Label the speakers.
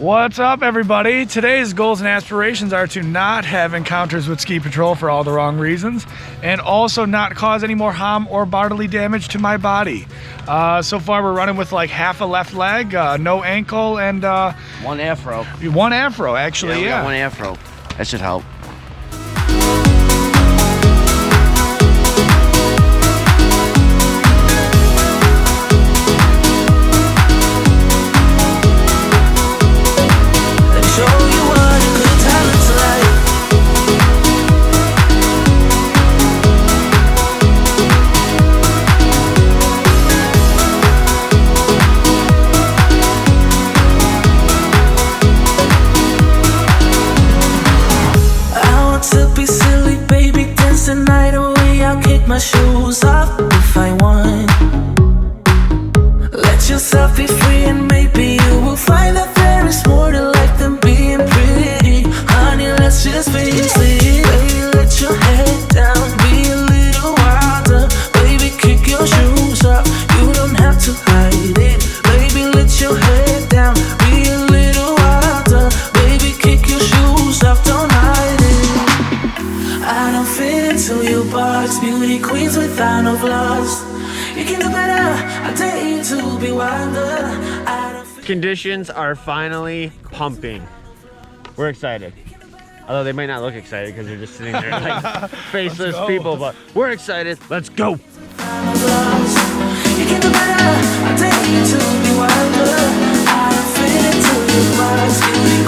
Speaker 1: What's up, everybody? Today's goals and aspirations are to not have encounters with ski patrol for all the wrong reasons, and also not cause any more harm or bodily damage to my body. So far we're running with like half a left leg, no ankle, and
Speaker 2: one afro.
Speaker 1: One afro, actually.
Speaker 2: We
Speaker 1: yeah.
Speaker 2: got one afro. That should help.
Speaker 3: My shoes off if I want. Let yourself be free and maybe you will find that there is more to life than being pretty. Honey, let's just face it. Baby, let your head down, be a little wilder. Baby, kick your shoes off, you don't have to hide it. Baby, let your head down, be a little wilder. Baby, kick your shoes off, don't hide it. I don't fit into your box, beauty queens without no flaws. You can do better, I dare you to be wilder.
Speaker 4: Conditions are finally pumping. We're excited. Although they might not look excited because they're just sitting there like faceless people, but we're excited. Let's go.
Speaker 3: You can do better, I dare you to be wilder. I don't fit into your box, beauty